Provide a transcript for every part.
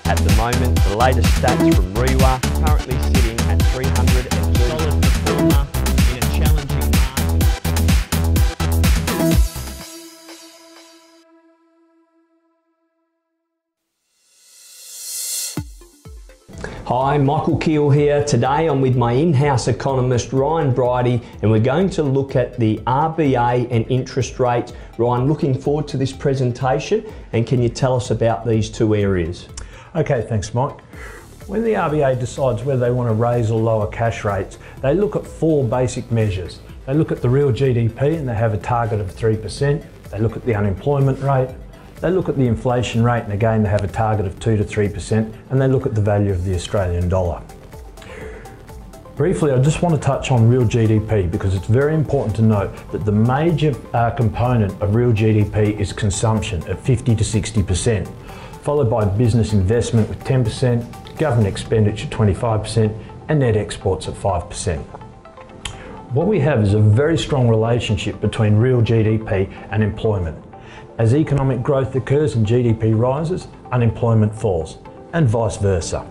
At the moment, the latest stats from Rba currently sitting at 330. Solid performer in a challenging market. Hi, Michaelkeil here. Today I'm with my in-house economist Ryan Bridie and we're going to look at the RBA and interest rates. Ryan, looking forward to this presentation, and can you tell us about these two areas? Okay, thanks Mike. When the RBA decides whether they want to raise or lower cash rates, they look at four basic measures. They look at the real GDP and they have a target of 3%. They look at the unemployment rate. They look at the inflation rate, and again they have a target of 2 to 3%, and they look at the value of the Australian dollar. Briefly, I just want to touch on real GDP because it's very important to note that the major component of real GDP is consumption at 50 to 60%, followed by business investment with 10%, government expenditure 25%, and net exports at 5%. What we have is a very strong relationship between real GDP and employment. As economic growth occurs and GDP rises, unemployment falls, and vice versa.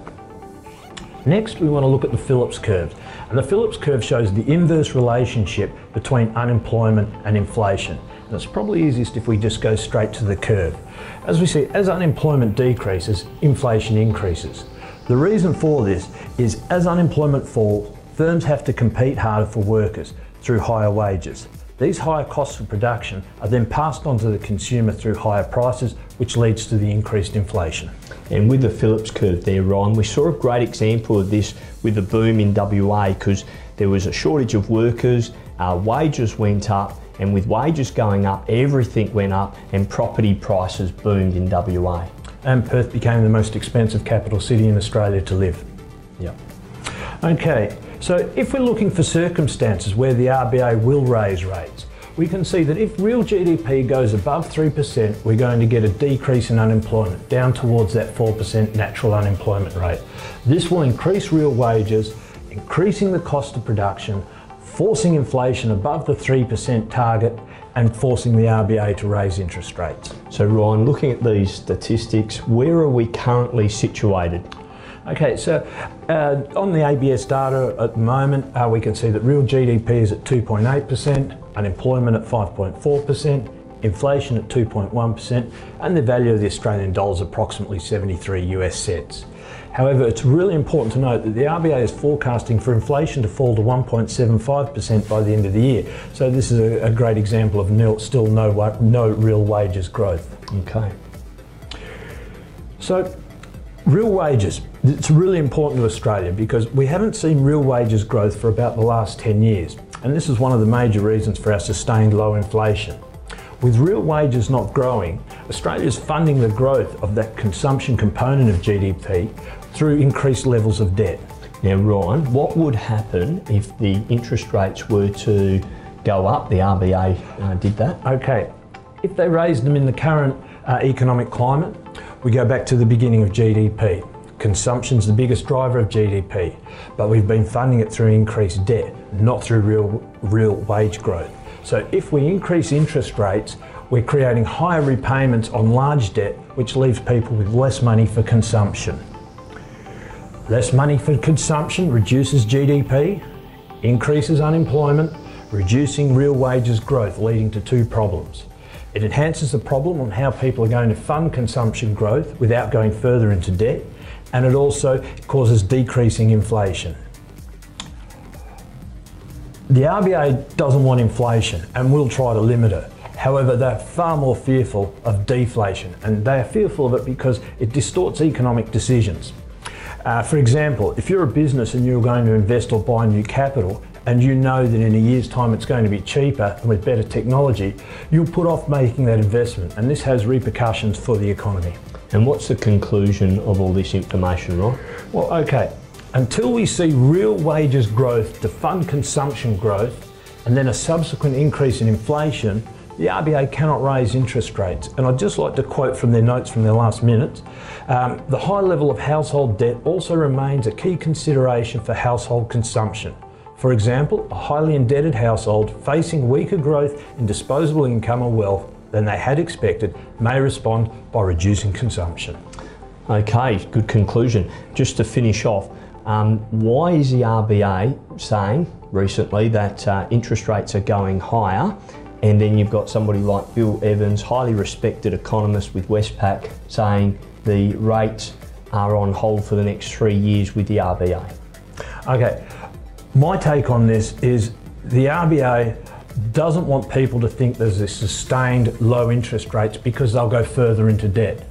Next, we want to look at the Phillips curve. And the Phillips curve shows the inverse relationship between unemployment and inflation. And it's probably easiest if we just go straight to the curve. As we see, as unemployment decreases, inflation increases. The reason for this is as unemployment falls, firms have to compete harder for workers through higher wages. These higher costs of production are then passed on to the consumer through higher prices, which leads to the increased inflation. And with the Phillips curve there, Ryan, we saw a great example of this with the boom in WA because there was a shortage of workers, wages went up, and with wages going up, everything went up and property prices boomed in WA. And Perth became the most expensive capital city in Australia to live. Yep. Okay. So if we're looking for circumstances where the RBA will raise rates, we can see that if real GDP goes above 3%, we're going to get a decrease in unemployment down towards that 4% natural unemployment rate. This will increase real wages, increasing the cost of production, forcing inflation above the 3% target, and forcing the RBA to raise interest rates. So Ryan, looking at these statistics, where are we currently situated? Okay, so on the ABS data at the moment, we can see that real GDP is at 2.8%, unemployment at 5.4%, inflation at 2.1%, and the value of the Australian dollar is approximately 73 US cents. However, it's really important to note that the RBA is forecasting for inflation to fall to 1.75% by the end of the year. So this is a great example of still no real wages growth. Okay. So, real wages. It's really important to Australia because we haven't seen real wages growth for about the last 10 years. And this is one of the major reasons for our sustained low inflation. With real wages not growing, Australia is funding the growth of that consumption component of GDP through increased levels of debt. Now Ryan, what would happen if the interest rates were to go up? The RBA did that. Okay, if they raised them in the current economic climate, we go back to the beginning of GDP. Consumption's the biggest driver of GDP, but we've been funding it through increased debt, not through real wage growth. So if we increase interest rates, we're creating higher repayments on large debt, which leaves people with less money for consumption. Less money for consumption reduces GDP, increases unemployment, reducing real wages growth, leading to two problems. It enhances the problem on how people are going to fund consumption growth without going further into debt, and it also causes decreasing inflation. The RBA doesn't want inflation and will try to limit it. However, they're far more fearful of deflation, and they are fearful of it because it distorts economic decisions. For example, if you're a business and you're going to invest or buy new capital, and you know that in a year's time it's going to be cheaper and with better technology, you'll put off making that investment, and this has repercussions for the economy. And what's the conclusion of all this information, Rob? Well, okay, until we see real wages growth to fund consumption growth and then a subsequent increase in inflation, the RBA cannot raise interest rates. And I'd just like to quote from their notes from their last minutes. The high level of household debt also remains a key consideration for household consumption. For example, a highly indebted household facing weaker growth in disposable income or wealth than they had expected may respond by reducing consumption. Okay, good conclusion. Just to finish off, why is the RBA saying recently that interest rates are going higher, and then you've got somebody like Bill Evans, highly respected economist with Westpac, saying the rates are on hold for the next 3 years with the RBA? Okay, my take on this is the RBA doesn't want people to think there's this sustained low interest rates because they'll go further into debt.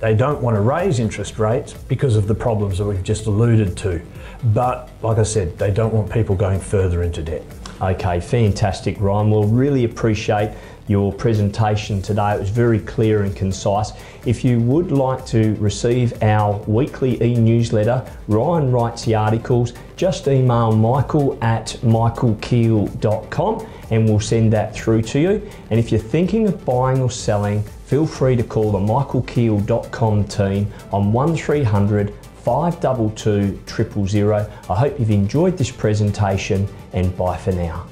They don't want to raise interest rates because of the problems that we've just alluded to. But like I said, they don't want people going further into debt. Okay, fantastic, Ryan. We'll really appreciate your presentation today. It was very clear and concise. If you would like to receive our weekly e-newsletter, Ryan writes the articles, just email Michael@Michaelkeil.com and we'll send that through to you. And if you're thinking of buying or selling, feel free to call the Michaelkeil.com team on 1300 522 000. I hope you've enjoyed this presentation, and bye for now.